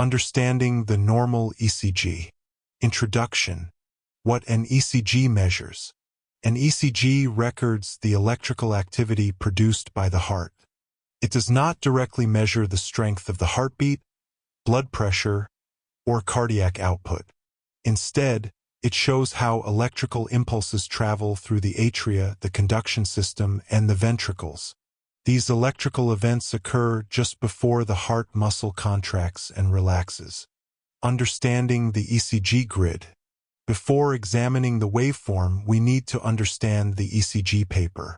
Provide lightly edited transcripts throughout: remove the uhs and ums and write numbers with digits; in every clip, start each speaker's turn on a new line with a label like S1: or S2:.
S1: Understanding the normal ECG. Introduction. What an ECG measures. An ECG records the electrical activity produced by the heart. It does not directly measure the strength of the heartbeat, blood pressure, or cardiac output. Instead, it shows how electrical impulses travel through the atria, the conduction system, and the ventricles. These electrical events occur just before the heart muscle contracts and relaxes. Understanding the ECG grid. Before examining the waveform, we need to understand the ECG paper.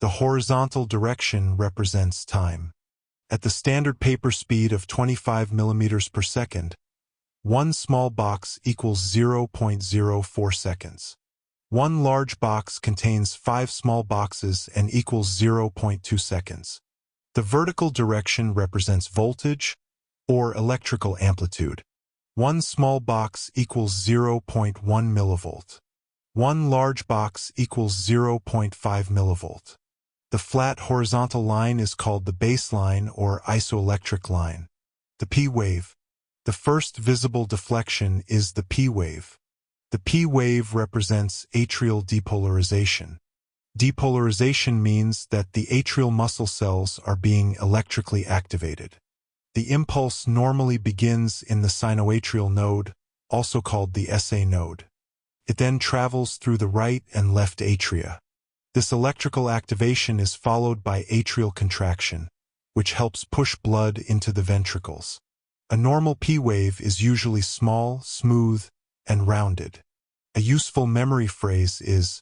S1: The horizontal direction represents time. At the standard paper speed of 25 millimeters per second, one small box equals 0.04 seconds. One large box contains 5 small boxes and equals 0.2 seconds. The vertical direction represents voltage, or electrical amplitude. One small box equals 0.1 millivolt. One large box equals 0.5 millivolt. The flat horizontal line is called the baseline or isoelectric line. The P wave. The first visible deflection is the P wave. The P wave represents atrial depolarization. Depolarization means that the atrial muscle cells are being electrically activated. The impulse normally begins in the sinoatrial node, also called the SA node. It then travels through the right and left atria. This electrical activation is followed by atrial contraction, which helps push blood into the ventricles. A normal P wave is usually small, smooth, and rounded. A useful memory phrase is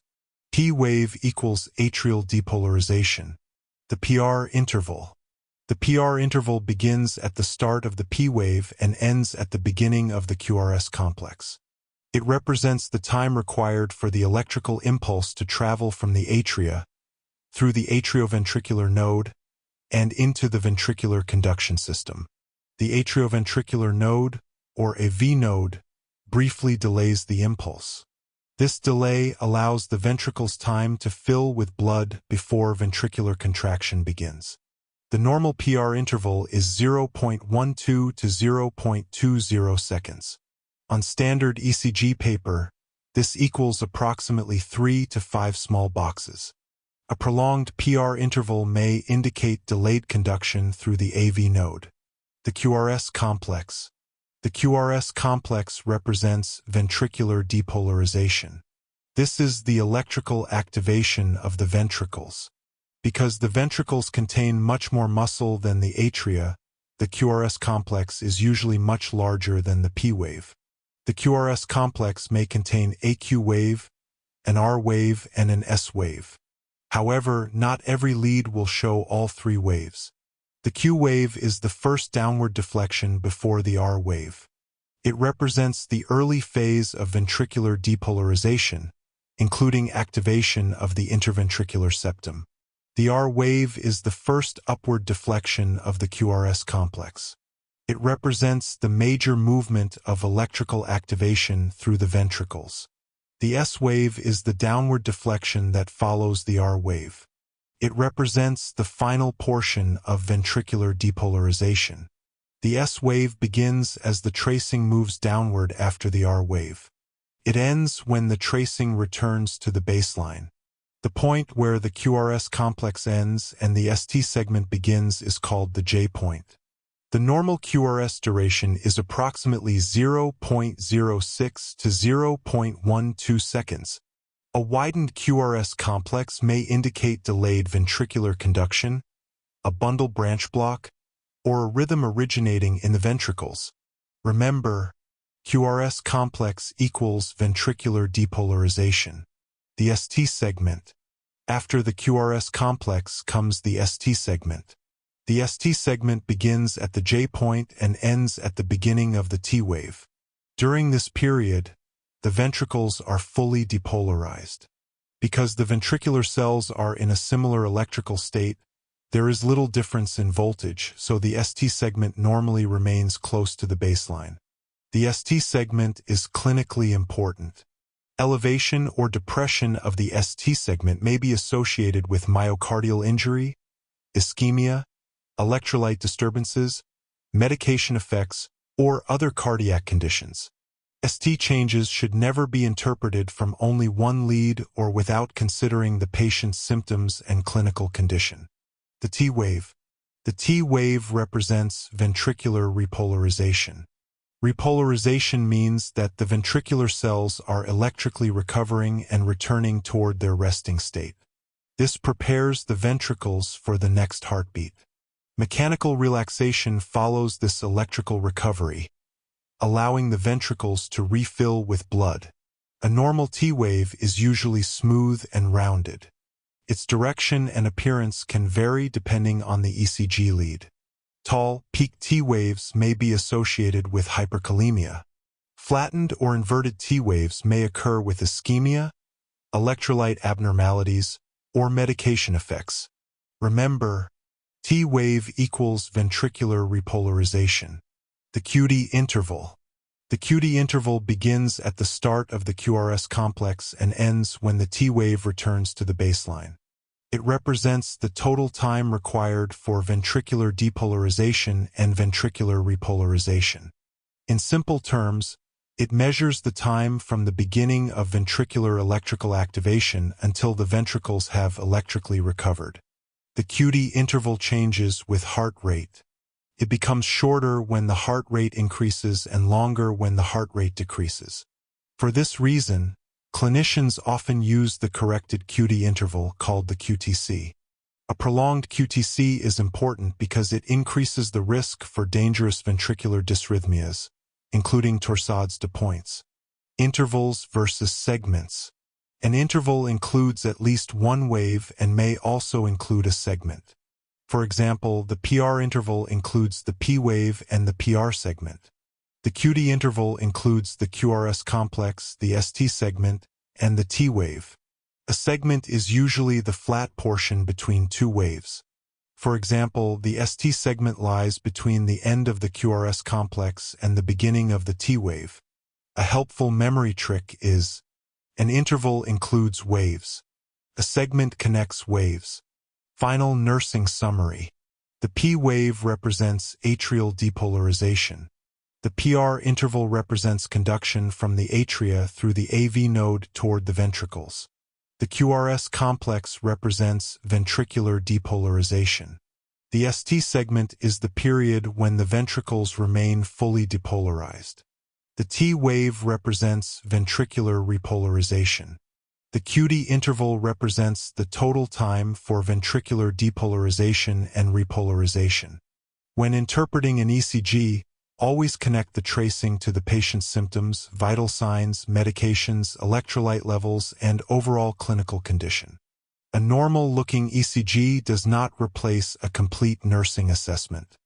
S1: P wave equals atrial depolarization. The PR interval. The PR interval begins at the start of the P wave and ends at the beginning of the QRS complex. It represents the time required for the electrical impulse to travel from the atria through the atrioventricular node and into the ventricular conduction system. The atrioventricular node, or a V node, briefly delays the impulse. This delay allows the ventricles time to fill with blood before ventricular contraction begins. The normal PR interval is 0.12 to 0.20 seconds. On standard ECG paper, this equals approximately 3 to 5 small boxes. A prolonged PR interval may indicate delayed conduction through the AV node. The QRS complex. The QRS complex represents ventricular depolarization. This is the electrical activation of the ventricles. Because the ventricles contain much more muscle than the atria, the QRS complex is usually much larger than the P wave. The QRS complex may contain a Q wave, an R wave, and an S wave. However, not every lead will show all 3 waves. The Q wave is the first downward deflection before the R wave. It represents the early phase of ventricular depolarization, including activation of the interventricular septum. The R wave is the first upward deflection of the QRS complex. It represents the major movement of electrical activation through the ventricles. The S wave is the downward deflection that follows the R wave. It represents the final portion of ventricular depolarization. The S wave begins as the tracing moves downward after the R wave. It ends when the tracing returns to the baseline. The point where the QRS complex ends and the ST segment begins is called the J point. The normal QRS duration is approximately 0.06 to 0.12 seconds. A widened QRS complex may indicate delayed ventricular conduction, a bundle branch block, or a rhythm originating in the ventricles. Remember, QRS complex equals ventricular depolarization. The ST segment. After the QRS complex comes the ST segment. The ST segment begins at the J point and ends at the beginning of the T wave. During this period, the ventricles are fully depolarized. Because the ventricular cells are in a similar electrical state, there is little difference in voltage, so the ST segment normally remains close to the baseline. The ST segment is clinically important. Elevation or depression of the ST segment may be associated with myocardial injury, ischemia, electrolyte disturbances, medication effects, or other cardiac conditions. ST changes should never be interpreted from only one lead or without considering the patient's symptoms and clinical condition. The T wave. The T wave represents ventricular repolarization. Repolarization means that the ventricular cells are electrically recovering and returning toward their resting state. This prepares the ventricles for the next heartbeat. Mechanical relaxation follows this electrical recovery, allowing the ventricles to refill with blood. A normal T wave is usually smooth and rounded. Its direction and appearance can vary depending on the ECG lead. Tall, peak T waves may be associated with hyperkalemia. Flattened or inverted T waves may occur with ischemia, electrolyte abnormalities, or medication effects. Remember, T wave equals ventricular repolarization. The QT interval. The QT interval begins at the start of the QRS complex and ends when the T wave returns to the baseline. It represents the total time required for ventricular depolarization and ventricular repolarization. In simple terms, it measures the time from the beginning of ventricular electrical activation until the ventricles have electrically recovered. The QT interval changes with heart rate. It becomes shorter when the heart rate increases and longer when the heart rate decreases. For this reason, clinicians often use the corrected QT interval called the QTC. A prolonged QTC is important because it increases the risk for dangerous ventricular dysrhythmias, including torsades de pointes. Intervals versus segments. An interval includes at least one wave and may also include a segment. For example, the PR interval includes the P wave and the PR segment. The QT interval includes the QRS complex, the ST segment, and the T wave. A segment is usually the flat portion between two waves. For example, the ST segment lies between the end of the QRS complex and the beginning of the T wave. A helpful memory trick is, an interval includes waves. A segment connects waves. Final nursing summary. The P wave represents atrial depolarization. The PR interval represents conduction from the atria through the AV node toward the ventricles. The QRS complex represents ventricular depolarization. The ST segment is the period when the ventricles remain fully depolarized. The T wave represents ventricular repolarization. The QT interval represents the total time for ventricular depolarization and repolarization. When interpreting an ECG, always connect the tracing to the patient's symptoms, vital signs, medications, electrolyte levels, and overall clinical condition. A normal-looking ECG does not replace a complete nursing assessment.